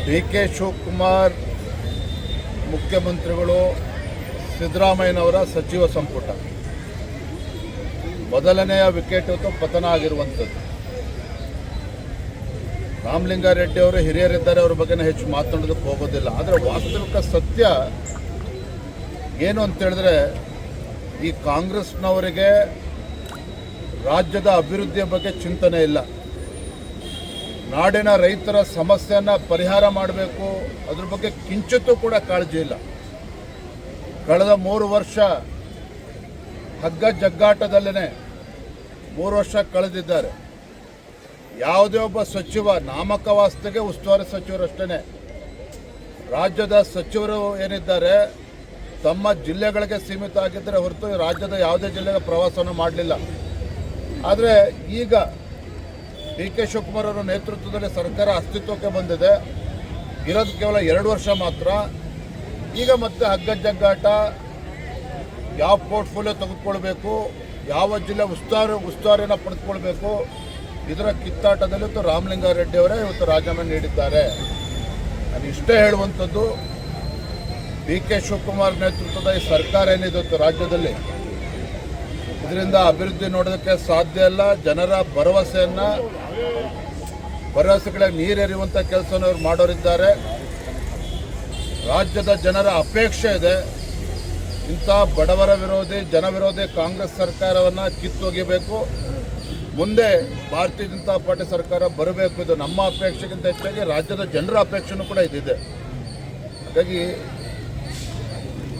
ಡಿ.ಕೆ. ಶಿವಕುಮಾರ್ ಮುಖ್ಯಮಂತ್ರಿಗಳು ಸಿದ್ದರಾಮಯ್ಯನವರ ಸಚಿವ ಸಂಪುಟ ಮೊದಲನೆಯ ವಿಕೆಟ್ ಹೊತ್ತು ಪತನ ಆಗಿರುವಂಥದ್ದು. ರಾಮಲಿಂಗಾರೆಡ್ಡಿ ಅವರು ಹಿರಿಯರಿದ್ದಾರೆ, ಅವ್ರ ಬಗ್ಗೆ ಹೆಚ್ಚು ಮಾತನಾಡೋದಕ್ಕೆ ಹೋಗೋದಿಲ್ಲ. ಆದರೆ ವಾಸ್ತವಿಕ ಸತ್ಯ ಏನು ಅಂತೇಳಿದ್ರೆ, ಈ ಕಾಂಗ್ರೆಸ್ನವರಿಗೆ ರಾಜ್ಯದ ಅಭಿವೃದ್ಧಿಯ ಬಗ್ಗೆ ಚಿಂತನೆ ಇಲ್ಲ. ನಾಡಿನ ರೈತರ ಸಮಸ್ಯೆಯನ್ನು ಪರಿಹಾರ ಮಾಡಬೇಕು, ಅದ್ರ ಬಗ್ಗೆ ಕಿಂಚಿತ್ತೂ ಕೂಡ ಕಾಳಜಿ ಇಲ್ಲ. ಕಳೆದ 3 ವರ್ಷ ಹಗ್ಗ ಜಗ್ಗಾಟದಲ್ಲೇ 3 ವರ್ಷ ಕಳೆದಿದ್ದಾರೆ. ಯಾವುದೇ ಒಬ್ಬ ಸಚಿವ ನಾಮಕವಾಸ್ತೆಗೆ ಉಸ್ತುವಾರಿ ಸಚಿವರಷ್ಟೇ. ರಾಜ್ಯದ ಸಚಿವರು ಏನಿದ್ದಾರೆ ತಮ್ಮ ಜಿಲ್ಲೆಗಳಿಗೆ ಸೀಮಿತ ಆಗಿದ್ದರೆ ಹೊರತು ರಾಜ್ಯದ ಯಾವುದೇ ಜಿಲ್ಲೆಗೆ ಪ್ರವಾಸವನ್ನು ಮಾಡಲಿಲ್ಲ. ಆದರೆ ಈಗ ಡಿ.ಕೆ. ಶಿವಕುಮಾರ್ ಅವರ ನೇತೃತ್ವದಲ್ಲಿ ಸರ್ಕಾರ ಅಸ್ತಿತ್ವಕ್ಕೆ ಬಂದಿದೆ. ಇರೋದು ಕೇವಲ 2 ವರ್ಷ ಮಾತ್ರ. ಈಗ ಮತ್ತೆ ಹಗ್ಗ ಜಗ್ಗಾಟ, ಯಾವ ಪೋರ್ಟ್ಫೋಲಿಯೋ ತೆಗೆದುಕೊಳ್ಬೇಕು, ಯಾವ ಜಿಲ್ಲೆ ಉಸ್ತುವಾರಿನ ಪಡೆದುಕೊಳ್ಬೇಕು, ಇದರ ಕಿತ್ತಾಟದಲ್ಲಿ ಇವತ್ತು ರಾಮಲಿಂಗಾರೆಡ್ಡಿ ಅವರೇ ಇವತ್ತು ರಾಜೀನಾಮೆ ನೀಡಿದ್ದಾರೆ. ನಾನು ಇಷ್ಟೇ ಹೇಳುವಂಥದ್ದು, ಡಿ.ಕೆ. ಶಿವಕುಮಾರ್ ನೇತೃತ್ವದ ಈ ಸರ್ಕಾರ ಏನಿದೆ ರಾಜ್ಯದಲ್ಲಿ, ಇದರಿಂದ ಅಭಿವೃದ್ಧಿ ನೋಡೋದಕ್ಕೆ ಸಾಧ್ಯ ಇಲ್ಲ. ಜನರ ಭರವಸೆಗಳಿಗೆ ನೀರೆರಿಯುವಂಥ ಕೆಲಸವನ್ನು ಅವರು ಮಾಡೋರಿದ್ದಾರೆ. ರಾಜ್ಯದ ಜನರ ಅಪೇಕ್ಷೆ ಇದೆ, ಇಂಥ ಬಡವರ ವಿರೋಧಿ ಜನ ವಿರೋಧಿ ಕಾಂಗ್ರೆಸ್ ಸರ್ಕಾರವನ್ನು ಕಿತ್ತೊಗಿಬೇಕು, ಮುಂದೆ ಭಾರತೀಯ ಜನತಾ ಪಾರ್ಟಿ ಸರ್ಕಾರ ಬರಬೇಕು. ಇದು ನಮ್ಮ ಅಪೇಕ್ಷೆಗಿಂತ ಹೆಚ್ಚಾಗಿ ರಾಜ್ಯದ ಜನರ ಅಪೇಕ್ಷೆನೂ ಕೂಡ ಇದಿದೆ. ಹಾಗಾಗಿ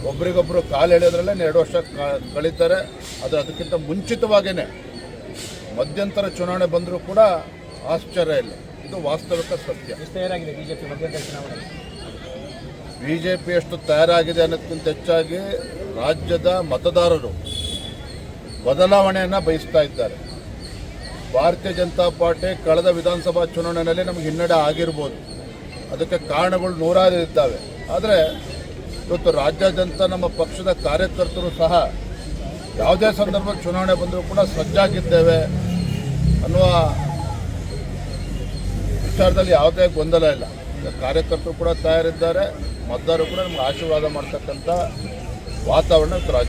ಒಬ್ರಿಗೊಬ್ಬರು ಕಾಲು ಎಳೆಯೋದ್ರಲ್ಲೇ 2 ವರ್ಷ ಕಳೀತಾರೆ. ಅದು ಅದಕ್ಕಿಂತ ಮುಂಚಿತವಾಗಿಯೇ ಮಧ್ಯಂತರ ಚುನಾವಣೆ ಬಂದರೂ ಕೂಡ ಆಶ್ಚರ್ಯ ಇಲ್ಲ. ಇದು ವಾಸ್ತವಿಕ ಸತ್ಯ. ಬಿಜೆಪಿ ಎಷ್ಟು ತಯಾರಾಗಿದೆ ಅನ್ನೋದಕ್ಕಿಂತ ಹೆಚ್ಚಾಗಿ ರಾಜ್ಯದ ಮತದಾರರು ಬದಲಾವಣೆಯನ್ನು ಬಯಸ್ತಾ ಇದ್ದಾರೆ. ಭಾರತೀಯ ಜನತಾ ಪಾರ್ಟಿ ಕಳೆದ ವಿಧಾನಸಭಾ ಚುನಾವಣೆಯಲ್ಲಿ ನಮಗೆ ಹಿನ್ನಡೆ ಆಗಿರ್ಬೋದು, ಅದಕ್ಕೆ ಕಾರಣಗಳು ನೂರಾರು ಇದ್ದಾವೆ. ಆದರೆ ಇವತ್ತು ರಾಜ್ಯಾದ್ಯಂತ ನಮ್ಮ ಪಕ್ಷದ ಕಾರ್ಯಕರ್ತರು ಸಹ ಯಾವುದೇ ಸಂದರ್ಭದಲ್ಲಿ ಚುನಾವಣೆ ಬಂದರೂ ಕೂಡ ಸಜ್ಜಾಗಿದ್ದೇವೆ ಅನ್ನುವ ವಿಚಾರದಲ್ಲಿ ಯಾವುದೇ ಗೊಂದಲ ಇಲ್ಲ. ಕಾರ್ಯಕರ್ತರು ಕೂಡ ತಯಾರಿದ್ದಾರೆ, ಮತದಾರರು ಕೂಡ ನಮ್ಗೆ ಆಶೀರ್ವಾದ ಮಾಡ್ತಕ್ಕಂಥ ವಾತಾವರಣ ರಾಜ್ಯ